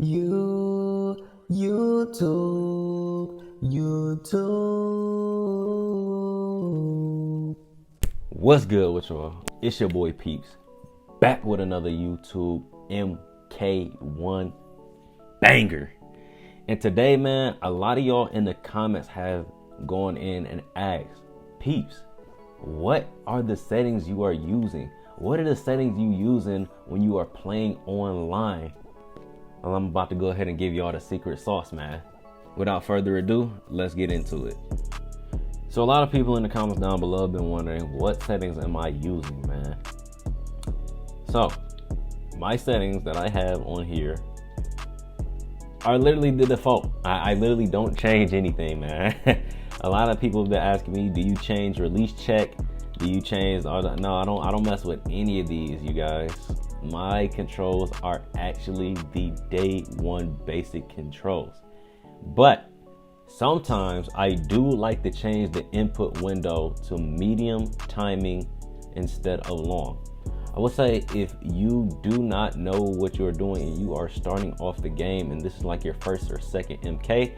YouTube. What's good with y'all? It's your boy Peeps, back with another YouTube MK1 banger. And today, man, a lot of y'all in the comments have gone in and asked, Peeps, what are the settings you are using? What are the settings you using when you are playing online? Well, I'm about to go ahead and give y'all the secret sauce, man. Without further ado, let's get into it. So a lot of people in the comments down below have been wondering, what settings am I using, man? So my settings that I have on here are literally the default. I literally don't change anything, man. A lot of people have been asking me, do you change release check? Do you change all the, no, I don't mess with any of these, you guys. My controls are actually the day one basic controls. But sometimes I do like to change the input window to medium timing instead of long. I would say if you do not know what you're doing and you are starting off the game and this is like your first or second MK,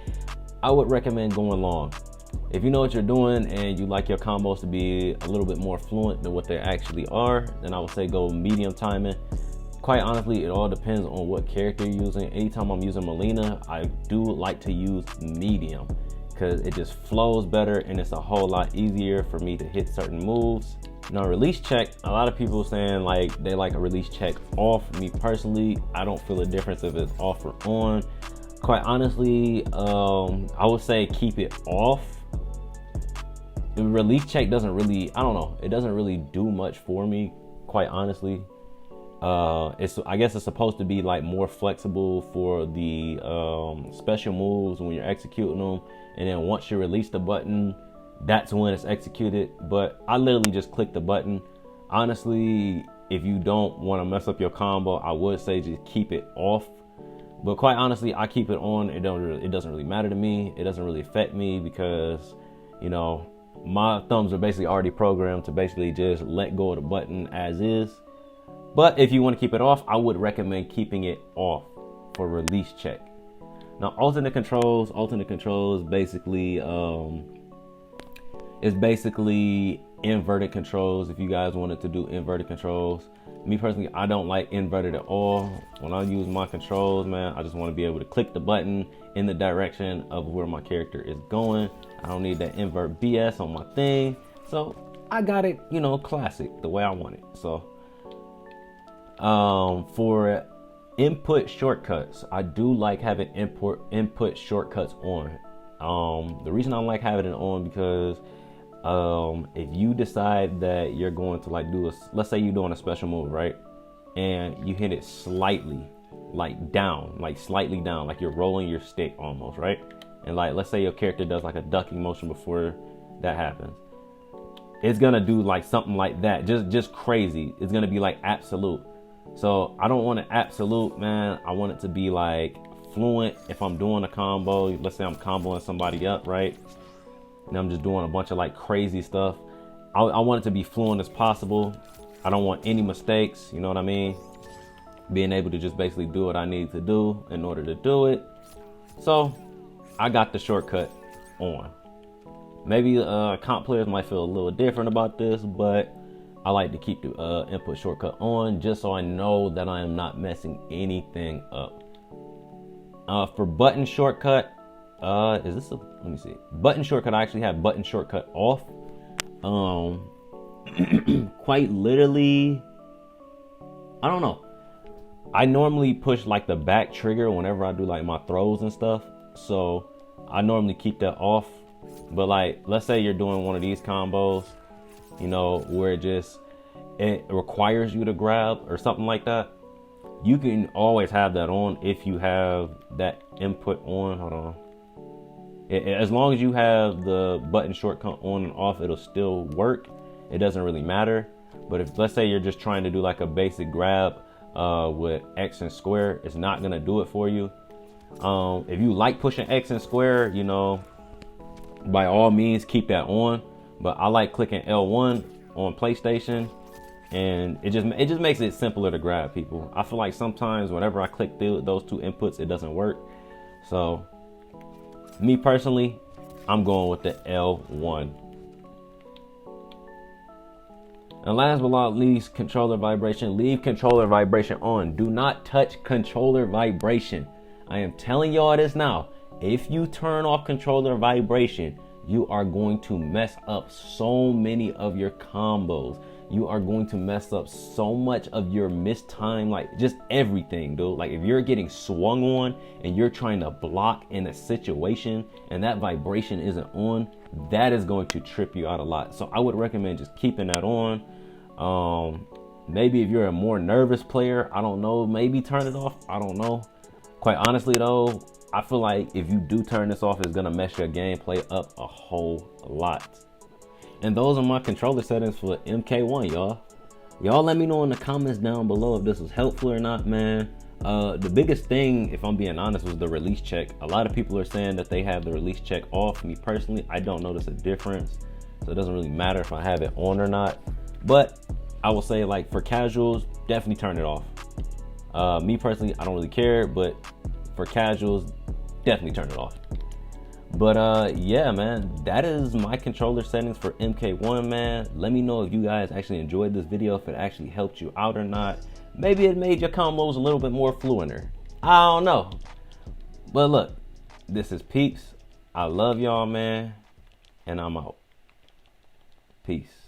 I would recommend going long. If you know what you're doing and you like your combos to be a little bit more fluent than what they actually are, then I would say go medium timing. Quite honestly, it all depends on what character you're using. Anytime I'm using Melina, I do like to use medium because it just flows better and it's a whole lot easier for me to hit certain moves. Now, release check, a lot of people saying like they like a release check off. Me personally, I don't feel a difference if it's off or on. Quite honestly, I would say keep it off. The release check doesn't really, I don't know, it doesn't really do much for me, quite honestly. I guess it's supposed to be like more flexible for the special moves when you're executing them, and then once you release the button, that's when it's executed. But I literally just click the button. Honestly, if you don't want to mess up your combo, I would say just keep it off. But quite honestly, I keep it on. It doesn't really matter to me. It doesn't really affect me because, you know, my thumbs are basically already programmed to basically just let go of the button as is. But if you want to keep it off, I would recommend keeping it off for release check. Now, alternate controls basically is basically inverted controls. If you guys wanted to do inverted controls, me personally, I don't like inverted at all. When I use my controls, man, I just want to be able to click the button in the direction of where my character is going. I don't need that invert BS on my thing. So I got it, you know, classic, the way I want it. So for input shortcuts, I do like having input shortcuts on. The reason I like having it on because if you decide that you're going to like do let's say you're doing a special move, right? And you hit it slightly, like down, like slightly down, like you're rolling your stick almost, right? And like, let's say your character does like a ducking motion before that happens. It's gonna do like something like that, just crazy. It's gonna be like absolute. So I don't want it absolute, man. I want it to be like fluent. If I'm doing a combo, let's say I'm comboing somebody up, right? And I'm just doing a bunch of like crazy stuff. I want it to be fluent as possible. I don't want any mistakes, you know what I mean? Being able to just basically do what I need to do in order to do it. So I got the shortcut on. Maybe comp players might feel a little different about this, but I like to keep the input shortcut on just so I know that I am not messing anything up. For button shortcut, let me see. Button shortcut, I actually have button shortcut off. Quite literally, I don't know. I normally push like the back trigger whenever I do like my throws and stuff. So I normally keep that off. But like, let's say you're doing one of these combos, you know, where it requires you to grab or something like that. You can always have that on if you have that input on. Hold on. As long as you have the button shortcut on and off, it'll still work. It doesn't really matter. But if, let's say you're just trying to do like a basic grab with X and square, it's not gonna do it for you. If you like pushing X and square, you know, by all means keep that on. But I like clicking L1 on PlayStation and it just makes it simpler to grab people. I feel like sometimes whenever I click through those two inputs, it doesn't work. So me personally, I'm going with the L1. And last but not least, controller vibration. Leave controller vibration on. Do not touch controller vibration. I am telling y'all this now. If you turn off controller vibration, you are going to mess up so many of your combos. You are going to mess up so much of your missed time, like just everything, dude. Like if you're getting swung on and you're trying to block in a situation and that vibration isn't on, that is going to trip you out a lot. So I would recommend just keeping that on. Maybe if you're a more nervous player, I don't know, maybe turn it off. I don't know. Quite honestly though, I feel like if you do turn this off, it's gonna mess your gameplay up a whole lot. And those are my controller settings for MK1, y'all. Y'all let me know in the comments down below if this was helpful or not, man. The biggest thing, if I'm being honest, was the release check. A lot of people are saying that they have the release check off. Me personally, I don't notice a difference. So it doesn't really matter if I have it on or not. But I will say, like, for casuals, definitely turn it off. Me personally, I don't really care, but for casuals, definitely turn it off. But yeah, man, that is my controller settings for MK1, man. Let me know if you guys actually enjoyed this video, if it actually helped you out or not. Maybe it made your combos a little bit more fluenter. I don't know. But look, this is Peeps. I love y'all, man. And I'm out. Peace.